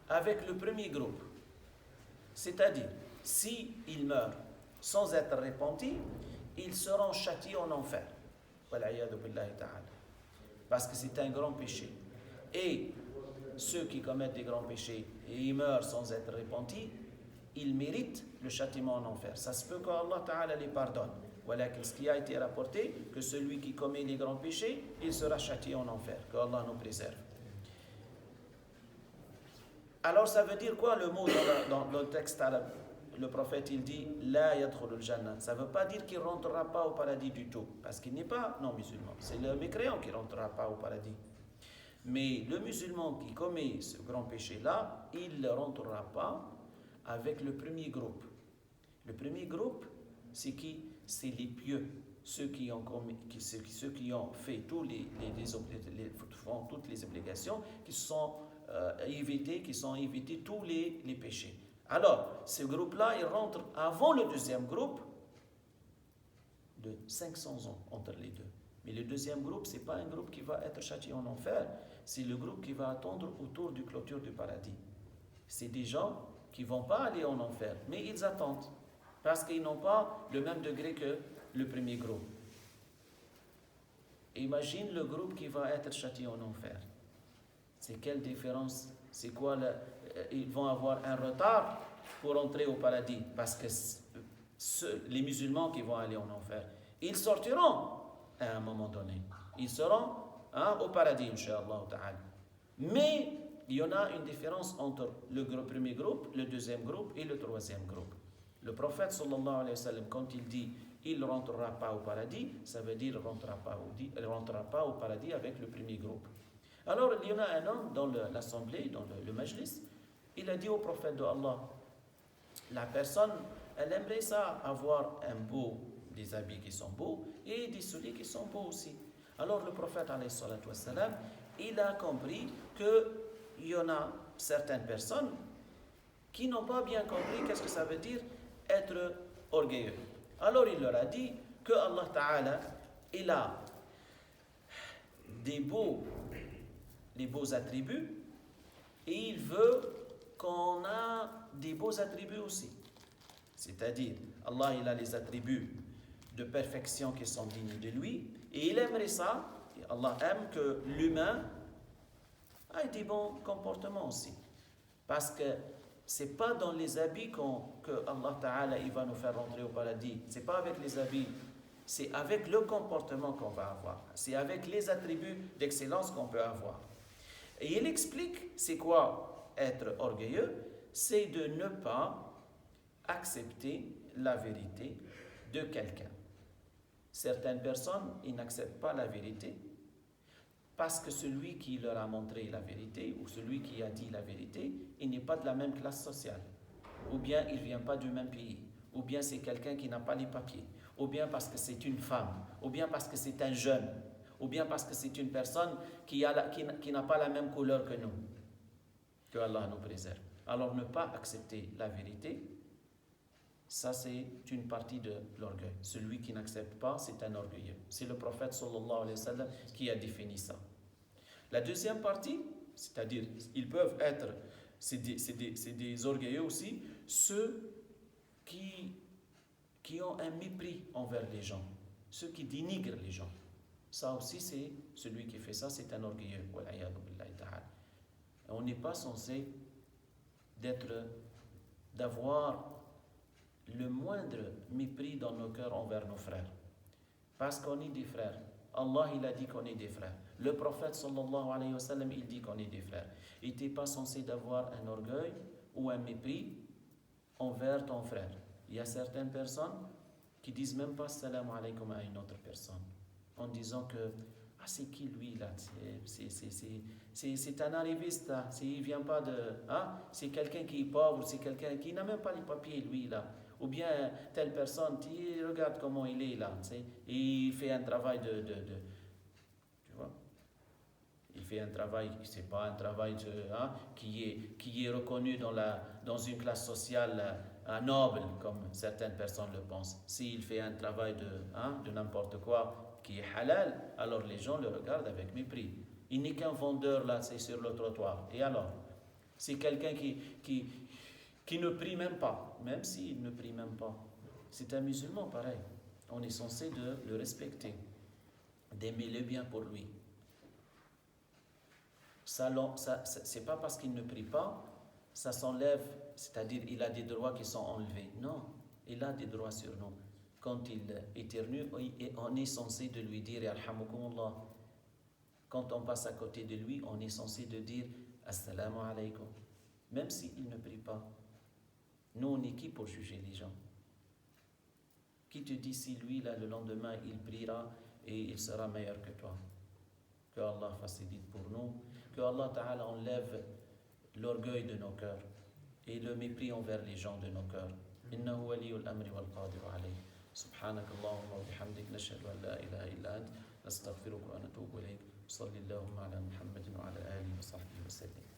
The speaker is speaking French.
avec le premier groupe. C'est-à-dire, s'ils meurent sans être repentis, ils seront châtiés en enfer. Parce que c'est un grand péché. Et ceux qui commettent des grands péchés et ils meurent sans être repentis, ils méritent le châtiment en enfer. Ça se peut qu'Allah Ta'ala les pardonne. Voilà ce qui a été rapporté, que celui qui commet les grands péchés, il sera châtié en enfer. Que Allah nous préserve. Alors ça veut dire quoi le mot dans le texte arabe? Le prophète il dit La yadkhulul jannah. Ça ne veut pas dire qu'il ne rentrera pas au paradis du tout, parce qu'il n'est pas non-musulman. C'est le mécréant qui ne rentrera pas au paradis. Mais le musulman qui commet ce grand péché-là, il ne rentrera pas avec le premier groupe. Le premier groupe, c'est qui? C'est les pieux, ceux qui ont fait font toutes les obligations, qui sont évités tous les péchés. Alors, ce groupe-là, il rentre avant le deuxième groupe de 500 ans entre les deux. Mais le deuxième groupe, ce n'est pas un groupe qui va être châtié en enfer, c'est le groupe qui va attendre autour du clôture du paradis. C'est des gens qui ne vont pas aller en enfer, mais ils attendent, parce qu'ils n'ont pas le même degré que le premier groupe. Imagine le groupe qui va être châtié en enfer. C'est quelle différence? C'est quoi ils vont avoir un retard pour entrer au paradis, parce que les musulmans qui vont aller en enfer, ils sortiront à un moment donné. Ils seront au paradis, Inch'Allah ta'ala. Mais il y en a une différence entre le premier groupe, le deuxième groupe et le troisième groupe. Le prophète sallallahu alayhi wa sallam, quand il dit il ne rentrera pas au paradis, ça veut dire il ne rentrera pas au paradis avec le premier groupe. Alors il y en a un homme dans l'assemblée, dans le majlis, il a dit au prophète de Allah, la personne, elle aimerait ça, avoir des habits qui sont beaux et des souliers qui sont beaux aussi. Alors le prophète alayhi salatu wassalam, il a compris qu'il y en a certaines personnes qui n'ont pas bien compris qu'est-ce que ça veut dire être orgueilleux. Alors il leur a dit que Allah Ta'ala, il a des beaux attributs et il veut qu'on a des beaux attributs aussi. C'est-à-dire, Allah il a les attributs de perfection qui sont dignes de lui et il aimerait ça, et Allah aime que l'humain ait des bons comportements aussi. Parce que c'est pas dans les habits que Allah Ta'ala il va nous faire rentrer au paradis. C'est pas avec les habits. C'est avec le comportement qu'on va avoir. C'est avec les attributs d'excellence qu'on peut avoir. Et il explique c'est quoi être orgueilleux. C'est de ne pas accepter la vérité de quelqu'un. Certaines personnes, ils n'acceptent pas la vérité parce que celui qui leur a montré la vérité ou celui qui a dit la vérité, il n'est pas de la même classe sociale. Ou bien il ne vient pas du même pays. Ou bien c'est quelqu'un qui n'a pas les papiers. Ou bien parce que c'est une femme. Ou bien parce que c'est un jeune. Ou bien parce que c'est une personne qui n'a pas la même couleur que nous. Que Allah nous préserve. Alors ne pas accepter la vérité, ça c'est une partie de l'orgueil. Celui qui n'accepte pas, c'est un orgueilleux. C'est le prophète sallallahu alayhi wa sallam qui a défini ça. La deuxième partie, c'est-à-dire, ils peuvent être, c'est des orgueilleux aussi, ceux qui ont un mépris envers les gens, ceux qui dénigrent les gens. Ça aussi, c'est celui qui fait ça, c'est un orgueilleux. On n'est pas censé d'avoir le moindre mépris dans nos cœurs envers nos frères. Parce qu'on est des frères. Allah, il a dit qu'on est des frères. Le prophète, sallallahu alayhi wa sallam, il dit qu'on est des frères. Et tu n'es pas censé d'avoir un orgueil ou un mépris envers ton frère. Il y a certaines personnes qui disent même pas salam alaykum à une autre personne. En disant que, c'est qui lui là? C'est un arriviste là. Il vient pas c'est quelqu'un qui est pauvre, c'est quelqu'un qui n'a même pas les papiers lui là. Ou bien telle personne, regarde comment il est là, et il fait un travail tu vois, il fait un travail, c'est pas un travail qui est reconnu dans une classe sociale noble, comme certaines personnes le pensent. S'il fait un travail de n'importe quoi qui est halal, alors les gens le regardent avec mépris. Il n'est qu'un vendeur là, c'est sur le trottoir. Et alors, C'est quelqu'un qui ne prie même pas, même s'il ne prie même pas. C'est un musulman pareil. On est censé de le respecter, d'aimer le bien pour lui. Ça, c'est pas parce qu'il ne prie pas, ça s'enlève, c'est-à-dire il a des droits qui sont enlevés. Non, il a des droits sur nous. Quand il éternue, on est censé de lui dire Yarhamukumullah. Quand on passe à côté de lui, on est censé de dire Assalamu alaykum. Même s'il ne prie pas. Nous, on est qui pour juger les gens? Qui te dit si lui, là, le lendemain, il priera et il sera meilleur que toi? Que Allah facilite pour nous. Que Allah Ta'ala enlève l'orgueil de nos cœurs et le mépris envers les gens de nos cœurs. Innahu waliyul amri wal qadiru alayh. سبحانك اللهم وبحمدك نشهد أن لا إله إلا أنت نستغفرك ونتوب إليك صلى اللهم على محمد وعلى آله وصحبه وسلم